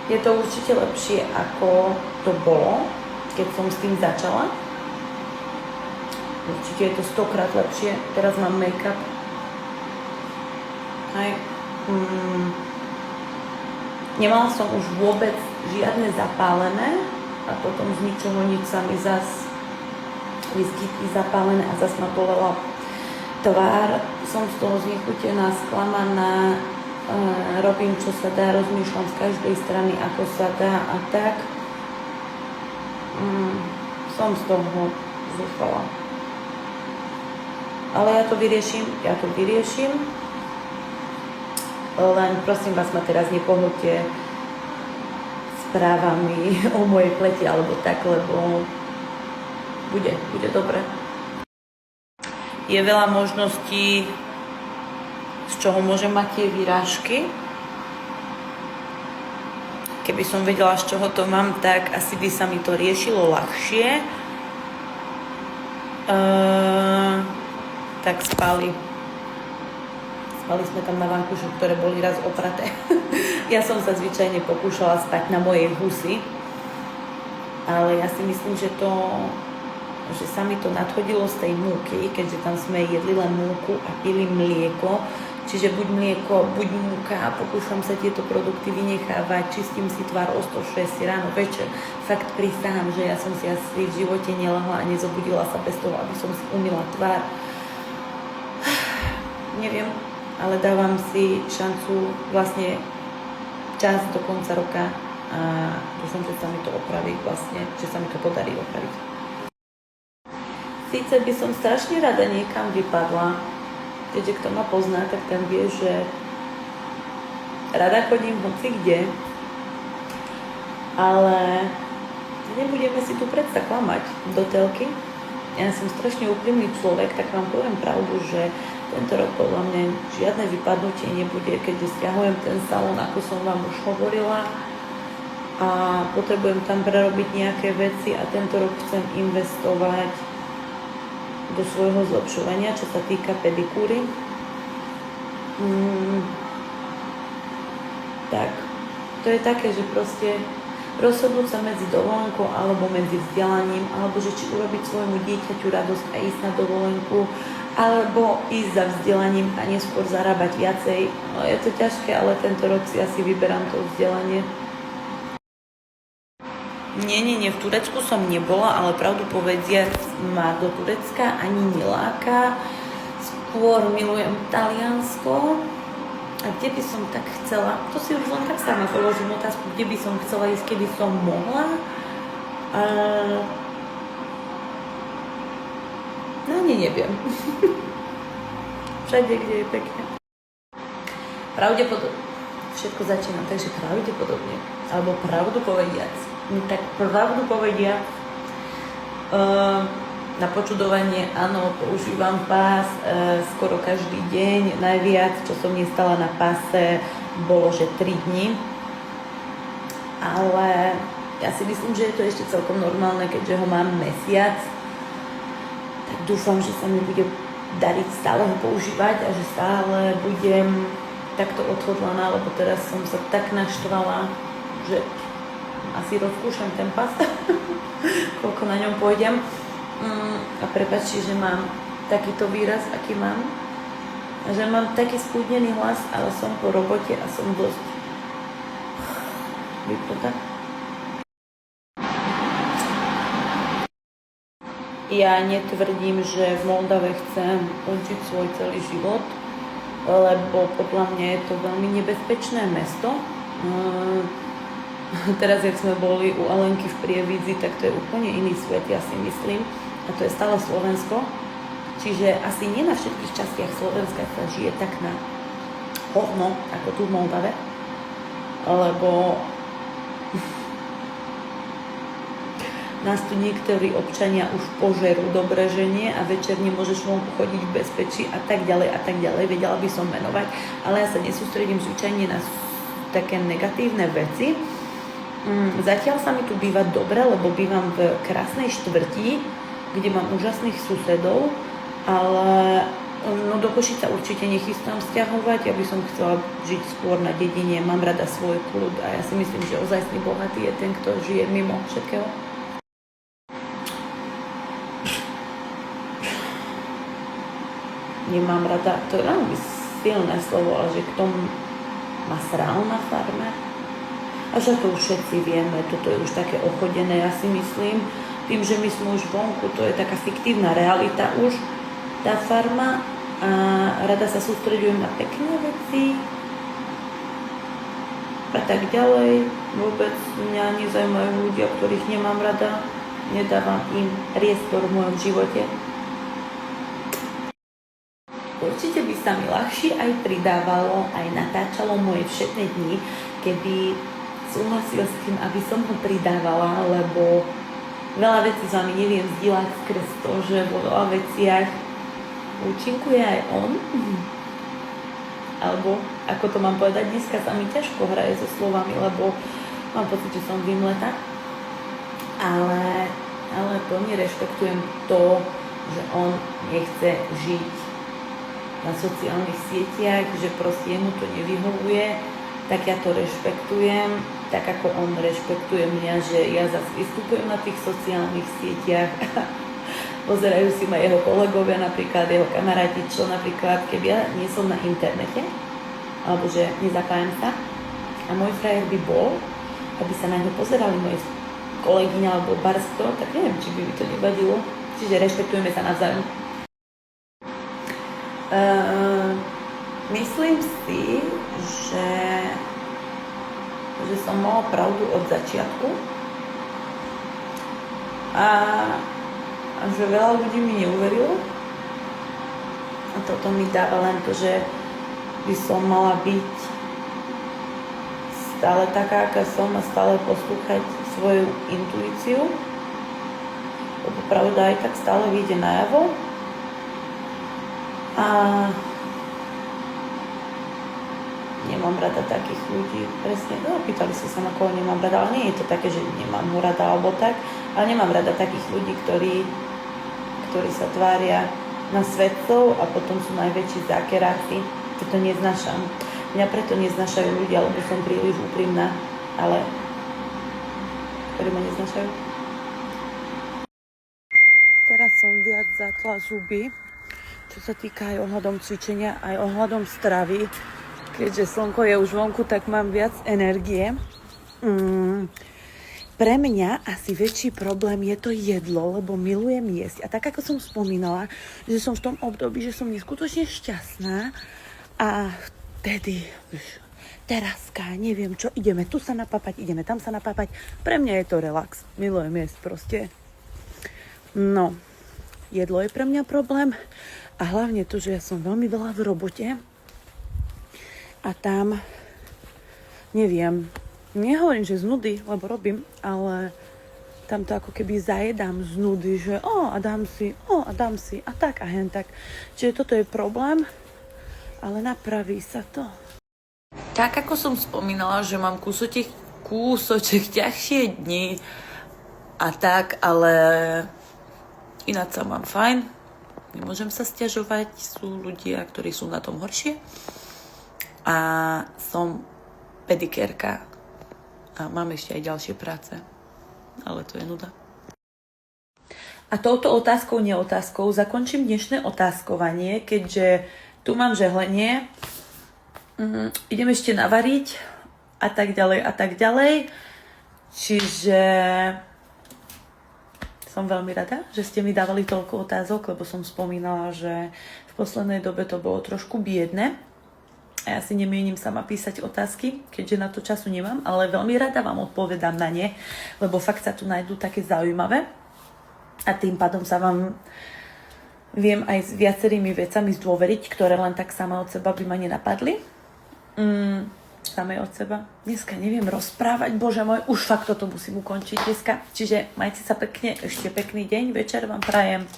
Je to určite lepšie, ako to bolo, keď som s tým začala. Určite je to 100-krát lepšie. Teraz mám make-up. Aj. Nemala som už vôbec žiadne zapálené a potom z ničoho nič sa mi zas vyskytli zapálené a zas ma bolela tvár. Som z toho znechutená, sklamaná, robím čo sa dá, rozmýšľam z každej strany ako sa dá a tak. Som z toho zúfala. Ale ja to vyriešim. Len prosím vás, ma teraz nepohľte správami o mojej pleti alebo tak, lebo bude dobre. Je veľa možností, z čoho môžem mať tie výrážky. Keby som vedela, z čoho to mám, tak asi by sa mi to riešilo ľahšie. Tak spali sme tam na vankúšoch, ktoré boli raz opraté. Ja som sa zvyčajne pokúšala spať na mojej husy, ale ja si myslím, že sa mi to nadhodilo z tej múky, keďže tam sme jedli len múku a pili mlieko, čiže buď mlieko, buď múka a pokúšam sa tieto produkty vynechávať, čistím si tvár o 106 ráno, večer. Fakt prisahám, že ja som si asi v živote nelahla a nezobudila sa bez toho, aby som si umyla tvár. Neviem, ale dávam si šancu, vlastne čas do konca roka a dúfam, že sa mi to opraví, vlastne, že sa mi to podarí opraviť. Síce by som strašne rada niekam vypadla, keďže kto ma pozná, tak ten vie, že rada chodím hoci kde, ale nebudeme si tu predsa klamať do telky. Ja som strašne úprimný človek, tak vám poviem pravdu, že tento rok podľa mňa žiadne vypadnutie nebude, keďže stiahujem ten salón, ako som vám už hovorila, a potrebujem tam prerobiť nejaké veci a tento rok chcem investovať do svojho zlepšovania, čo sa týka pedikúry. Tak, to je také, že proste rozhodnúť sa medzi dovolenkou alebo medzi vzdelaním, alebo že či urobiť svojmu dieťaťu radosť a ísť na dovolenku, alebo ísť za vzdelaním a neskôr zarábať viacej. No, je to ťažké, ale tento rok si asi vyberám to vzdelanie. Nie, v Turecku som nebola, ale pravdu povediac ma do Turecka ani neláka. Skôr milujem Taliansko. A kde by som tak chcela, to si už len tak sama položím otázku, kde by som chcela ísť, keby som mohla. No neviem. Všade, kde je pekne. Pravdepodobne. Všetko začínam, takže pravdepodobne. Alebo pravdu povediac. Tak pravdu povediac. Na počudovanie, áno, používam pás skoro každý deň. Najviac, čo som nestala na páse, bolo, že 3 dni. Ale ja si myslím, že je to ešte celkom normálne, keďže ho mám mesiac. Tak dúfam, že sa mi bude dariť stále ho používať a že stále budem takto odhodlaná, lebo teraz som sa tak naštvala, že asi rozkúšam ten pás, koľko na ňom pôjdem. A prepáčte, že mám takýto výraz, aký mám. A že mám taký spúdnený hlas, ale som po robote a som dosť vypnutá. Ja netvrdím, že v Moldave chcem učiť svoj celý život, lebo podľa mňa je to veľmi nebezpečné mesto. Teraz, jak sme boli u Alenky v Prievidzi, tak to je úplne iný svet, ja si myslím. A to je stále Slovensko. Čiže asi nie na všetkých častiach Slovenska sa žije tak na hovno, ako tu v Moldave. Lebo nás tu niektorí občania už požerú do Breženie a večer nemôžeš vonku chodiť v bezpečí a tak ďalej a tak ďalej. Vedela by som menovať, ale ja sa nesústredím zvyčajne na také negatívne veci. Zatiaľ sa mi tu býva dobre, lebo bývam v krásnej štvrti, kde mám úžasných susedov, ale No do Košic sa určite nechystám sťahovať, ja by som chcela žiť skôr na dedine, mám rada svoj kľud a ja si myslím, že ozajstný bohatý je ten, kto žije mimo všetkého. Nemám rada, to je veľmi silné slovo, ale že kto má srál na farme. A však to už všetci vieme, toto je už také ochodené, ja si myslím. Tým, že my sme už vonku, to je taká fiktívna realita už, tá farma, a rada sa sústreďujem na pekné veci a tak ďalej. Vôbec mňa nezaujímajú ľudia, ktorých nemám rada. Nedávam im priestor v mojom živote. Určite by sa mi ľahšie aj pridávalo, aj natáčalo moje všetné dni, keby súhlasil s tým, aby som ho pridávala, lebo veľa vecí s vami neviem zdieľať skrz to, že vo veľa veciach účinkuje aj on. Alebo, ako to mám povedať, dneska sa mi ťažko hraje so slovami, lebo mám pocit, že som vymletá. Ale plne rešpektujem to, že on nechce žiť na sociálnych sieťach, že proste jemu to nevyhovuje, tak ja to rešpektujem, tak ako on rešpektuje mňa, že ja zase vystupujem na tých sociálnych sieťach. Pozerajú si ma jeho kolegovia, napríklad jeho kamaráti, čo napríklad, keby ja nie som na internete, alebo že nezapájam sa, a môj frajer by bol, aby sa na ňo pozerali moje kolegyňa alebo barsto, tak neviem, či by mi to nevadilo. Čiže rešpektujeme sa navzájom. Myslím si, že som mala pravdu od začiatku a že veľa ľudí mi neuverilo. A toto mi dáva len to, že by som mala byť stále taká, aká som a stále poslúchať svoju intuíciu. Lebo pravda aj tak stále vyjde najavo. A nemám rada takých ľudí, presne, no pýtali sa ma, koho nemám rada, ale nie je to také, že nemám ho rada alebo tak, ale nemám rada takých ľudí, ktorí sa tvária na svetcov a potom sú najväčší zákeráci. To neznášam. Mňa preto neznášajú ľudia, lebo som príliš úprimná, ale ktorí ma neznášajú. Teraz som viac zatla zuby, čo sa týka aj ohľadom cvičenia, aj ohľadom stravy. Keďže slnko je už vonku, tak mám viac energie. Pre mňa asi väčší problém je to jedlo, lebo milujem jesť. A tak, ako som spomínala, že som v tom období, že som neskutočne šťastná a vtedy teraska, neviem čo, ideme tu sa napapať, ideme tam sa napapať. Pre mňa je to relax. Milujem jesť proste. No, jedlo je pre mňa problém a hlavne to, že ja som veľmi veľa v robote a tam, neviem, nehovorím, že z nudy, lebo robím, ale tam to ako keby zajedám z nudy, že a dám si a tak a hen tak. Čiže toto je problém, ale napraví sa to. Tak ako som spomínala, že mám kúsoček ťažšie dni a tak, ale ináč sa mám fajn. Nemôžem sa sťažovať, sú ľudia, ktorí sú na tom horšie. A som pedikérka a mám ešte aj ďalšie práce, ale to je nuda. A touto neotázkou zakončím dnešné otázkovanie, keďže tu mám žehlenie, idem ešte navariť a tak ďalej. Čiže som veľmi rada, že ste mi dávali toľko otázok, lebo som spomínala, že v poslednej dobe to bolo trošku biedne. A ja si nemienim sama písať otázky, keďže na to času nemám, ale veľmi rada vám odpovedám na ne, lebo fakt sa tu nájdú také zaujímavé a tým pádom sa vám viem aj s viacerými vecami zdôveriť, ktoré len tak sama od seba by ma nenapadli. Samej od seba. Dneska neviem rozprávať, bože môj, už fakt toto musím ukončiť dneska. Čiže majte sa pekne, ešte pekný deň, večer vám prajem.